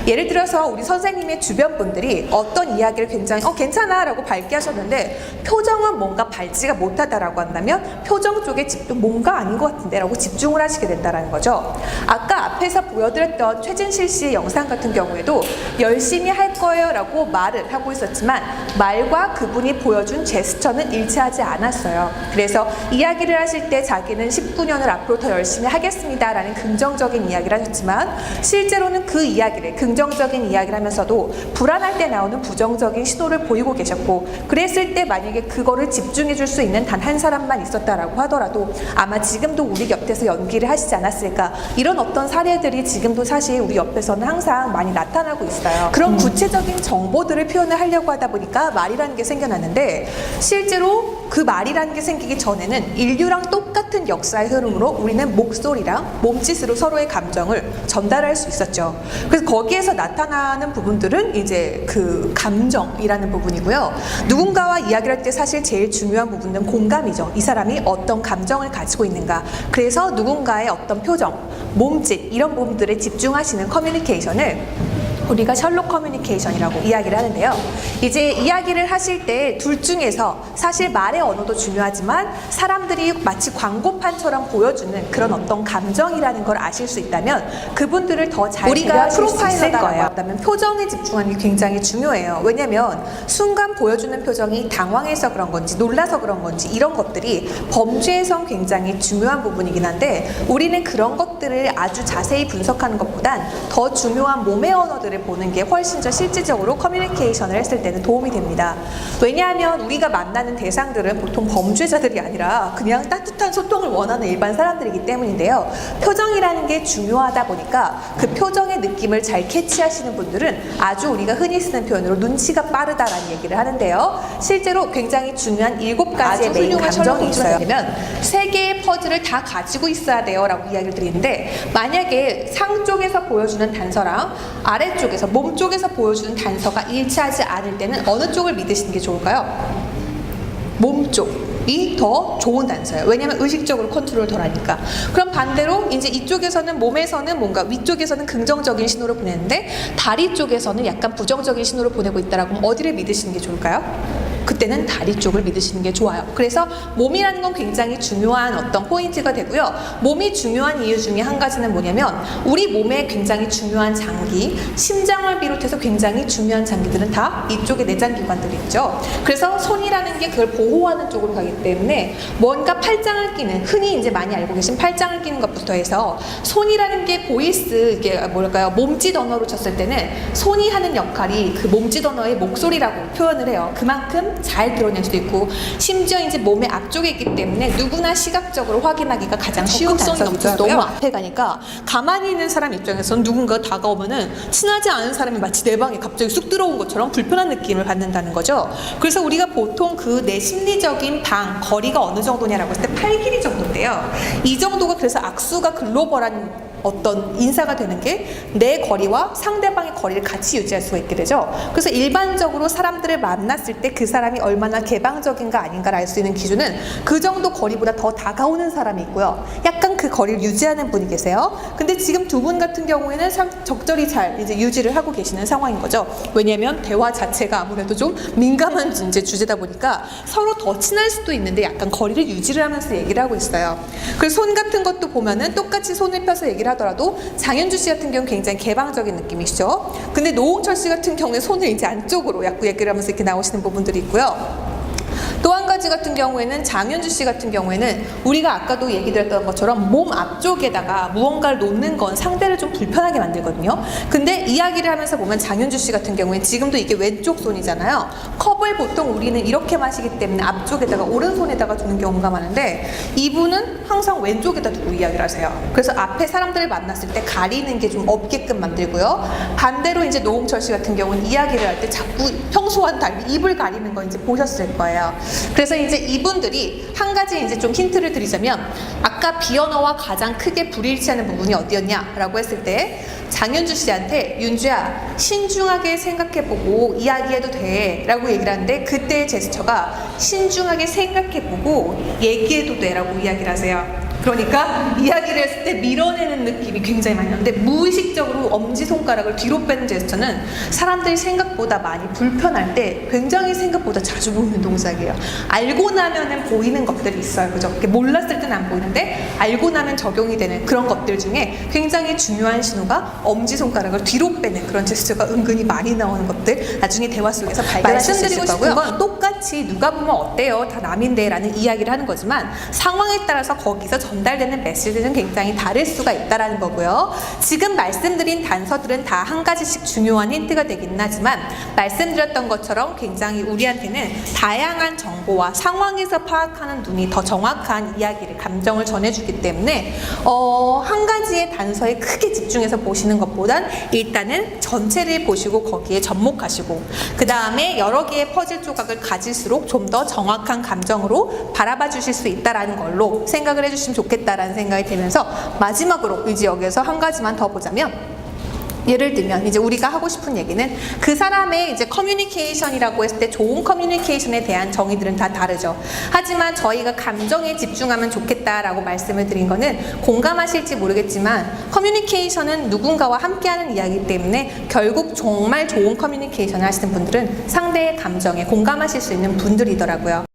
예를 들어서 우리 선생님의 주변 분들이 어떤 이야기를 굉장히 괜찮아 라고 밝게 하셨는데 표정은 뭔가 밝지가 못하다라고 한다면 표정 쪽에 집중, 뭔가 아닌 것 같은데 라고 집중을 하시게 된다는 거죠. 아까 앞에서 보여드렸던 최진실 씨의 영상 같은 경우에도 열심히 할 거예요 라고 말을 하고 있었지만 말과 그분이 보여준 제스처는 일치하지 않았어요. 그래서 이야기를 하실 때 자기는 19년을 앞으로 더 열심히 하겠습니다 라는 긍정적인 이야기를 하셨지만 실제로는 그 이야기를, 긍정적인 이야기를 하면서도 불안할 때 나오는 부정적인 신호를 보이고 계셨고, 그랬을 때 만약에 그거를 집중해 줄 수 있는 단 한 사람만 있었다라고 하더라도 아마 지금도 우리 곁에서 연기를 하시지 않았을까, 이런 어떤 사례들이 지금도 사실 우리 옆에서는 항상 많이 나타나고 있어요. 그런 구체적인 정보들을 표현을 하려고 하다 보니까 말이라는 게 생겨났는데, 실제로 그 말이라는 게 생기기 전에는 인류랑 똑같은 역사의 흐름으로 우리는 목소리랑 몸짓으로 서로의 감정을 전달할 수 있었죠. 그래서 거기에서 나타나는 부분들은 이제 그 감정이라는 부분이고요. 누군가와 이야기를 할 때 사실 제일 중요한 부분은 공감이죠. 이 사람이 어떤 감정을 가지고 있는가. 그래서 누군가의 어떤 표정, 몸짓 이런 부분들에 집중하시는 커뮤니케이션을 우리가 셜록 커뮤니케이션이라고 이야기를 하는데요. 이제 이야기를 하실 때 둘 중에서 사실 말의 언어도 중요하지만 사람들이 마치 광고판처럼 보여주는 그런 어떤 감정이라는 걸 아실 수 있다면 그분들을 더 잘 우리가 프로파일러다라고 한다면 표정에 집중하는 게 굉장히 중요해요. 왜냐하면 순간 보여주는 표정이 당황해서 그런 건지 놀라서 그런 건지 이런 것들이 범죄에선 굉장히 중요한 부분이긴 한데, 우리는 그런 것들을 아주 자세히 분석하는 것보단 더 중요한 몸의 언어들을 보는 게 훨씬 더 실질적으로 커뮤니케이션을 했을 때는 도움이 됩니다. 왜냐하면 우리가 만나는 대상들은 보통 범죄자들이 아니라 그냥 따뜻한 소통을 원하는 일반 사람들이기 때문인데요. 표정이라는 게 중요하다 보니까 그 표정의 느낌을 잘 캐치하시는 분들은 아주 우리가 흔히 쓰는 표현으로 눈치가 빠르다라는 얘기를 하는데요. 실제로 굉장히 중요한 7가지의 메인 감정이 있어요. 그러면 3개의 퍼즐을 다 가지고 있어야 돼요 라고 이야기를 드리는데, 만약에 상 쪽에서 보여주는 단서랑 아래쪽에서 몸 쪽에서 보여주는 단서가 일치하지 않을 때는 어느 쪽을 믿으시는 게 좋을까요? 몸 쪽이 더 좋은 단서예요. 왜냐하면 의식적으로 컨트롤을 덜 하니까. 그럼 반대로 이제 이쪽에서는, 몸에서는 뭔가 위쪽에서는 긍정적인 신호를 보내는데 다리 쪽에서는 약간 부정적인 신호를 보내고 있다라고 하면 어디를 믿으시는 게 좋을까요? 그때는 다리 쪽을 믿으시는 게 좋아요. 그래서 몸이라는 건 굉장히 중요한 어떤 포인트가 되고요. 몸이 중요한 이유 중에 한 가지는 뭐냐면, 우리 몸에 굉장히 중요한 장기, 심장을 비롯해서 굉장히 중요한 장기들은 다 이쪽에 내장기관들이 있죠. 그래서 손이라는 게 그걸 보호하는 쪽으로 가기 때문에 뭔가 팔짱을 끼는, 흔히 이제 많이 알고 계신 팔짱을 끼는 것부터 해서 손이라는 게 보이스, 이게 뭐랄까요, 몸짓 언어로 쳤을 때는 손이 하는 역할이 그 몸짓 언어의 목소리라고 표현을 해요. 그만큼 잘 드러낼 수도 있고, 심지어 이제 몸의 앞쪽에 있기 때문에 누구나 시각적으로 확인하기가 가장 쉬운 단서이기도 하고요. 너무 앞에 가니까 가만히 있는 사람 입장에서는 누군가 다가오면은 친하지 않은 사람이 마치 내 방에 갑자기 쑥 들어온 것처럼 불편한 느낌을 받는다는 거죠. 그래서 우리가 보통 그 내 심리적인 거리가 어느 정도냐라고 했을 때 8길이 정도인데요. 이 정도가 그래서 악수가 글로벌한 어떤 인사가 되는 게 내 거리와 상대방의 거리를 같이 유지할 수가 있게 되죠. 그래서 일반적으로 사람들을 만났을 때 그 사람이 얼마나 개방적인가 아닌가를 알 수 있는 기준은 그 정도 거리보다 더 다가오는 사람이 있고요. 약간 그 거리를 유지하는 분이 계세요. 근데 지금 두 분 같은 경우에는 적절히 잘 이제 유지를 하고 계시는 상황인 거죠. 왜냐하면 대화 자체가 아무래도 좀 민감한 이제 주제다 보니까 서로 더 친할 수도 있는데 약간 거리를 유지를 하면서 얘기를 하고 있어요. 그래서 손 같은 것도 보면은 똑같이 손을 펴서 얘기를 하더라도 장현주 씨 같은 경우는 굉장히 개방적인 느낌이시죠. 근데 노홍철 씨 같은 경우에 손을 이제 안쪽으로 약간 얘기를 하면서 이렇게 나오시는 부분들이 있고요. 또 한 가지 같은 경우에는 장현주 씨 같은 경우에는 우리가 아까도 얘기 드렸던 것처럼 몸 앞쪽에다가 무언가를 놓는 건 상대를 좀 불편하게 만들거든요. 근데 이야기를 하면서 보면 장현주 씨 같은 경우에 지금도 이게 왼쪽 손이잖아요. 컵을 보통 우리는 이렇게 마시기 때문에 앞쪽에다가 오른손에다가 두는 경우가 많은데 이분은 항상 왼쪽에다 두고 이야기를 하세요. 그래서 앞에 사람들을 만났을 때 가리는 게 좀 없게끔 만들고요. 반대로 이제 노홍철 씨 같은 경우는 이야기를 할 때 자꾸 평소와는 달리 입을 가리는 거 이제 보셨을 거예요. 그래서 이제 이분들이 한 가지 이제 좀 힌트를 드리자면, 아까 비언어와 가장 크게 불일치하는 부분이 어디였냐라고 했을 때 장현주 씨한테 윤주야 신중하게 생각해보고 이야기해도 돼 라고 얘기를 하는데, 그때의 제스처가 신중하게 생각해보고 얘기해도 돼 라고 이야기를 하세요. 그러니까 이야기를 했을 때 밀어내는 느낌이 굉장히 많이 나는데 무의식적으로 엄지손가락을 뒤로 빼는 제스처는 사람들이 생각보다 많이 불편할 때 굉장히 생각보다 자주 보이는 동작이에요. 알고 나면은 보이는 것들이 있어요. 그죠? 몰랐을 때는 안 보이는데 알고 나면 적용이 되는 그런 것들 중에 굉장히 중요한 신호가 엄지손가락을 뒤로 빼는 그런 제스처가 은근히 많이 나오는 것들 나중에 대화 속에서 발견하실 수 있을 거고요. 건 똑같이 누가 보면 어때요? 다 남인데 라는 이야기를 하는 거지만 상황에 따라서 거기서 전달되는 메시지는 굉장히 다를 수가 있다는 거고요. 지금 말씀드린 단서들은 다 한 가지씩 중요한 힌트가 되긴 하지만 말씀드렸던 것처럼 굉장히 우리한테는 다양한 정보와 상황에서 파악하는 눈이 더 정확한 이야기를, 감정을 전해주기 때문에 한 가지의 단서에 크게 집중해서 보시는 것보단 일단은 전체를 보시고 거기에 접목하시고 그 다음에 여러 개의 퍼즐 조각을 가질수록 좀 더 정확한 감정으로 바라봐 주실 수 있다는 걸로 생각을 해주시면 좋겠다라는 생각이 들면서 마지막으로 이제 여기서 한 가지만 더 보자면 예를 들면 이제 우리가 하고 싶은 얘기는 그 사람의 이제 커뮤니케이션이라고 했을 때 좋은 커뮤니케이션에 대한 정의들은 다 다르죠. 하지만 저희가 감정에 집중하면 좋겠다라고 말씀을 드린 거는 공감하실지 모르겠지만 커뮤니케이션은 누군가와 함께하는 이야기이기 때문에 결국 정말 좋은 커뮤니케이션을 하시는 분들은 상대의 감정에 공감하실 수 있는 분들이더라고요.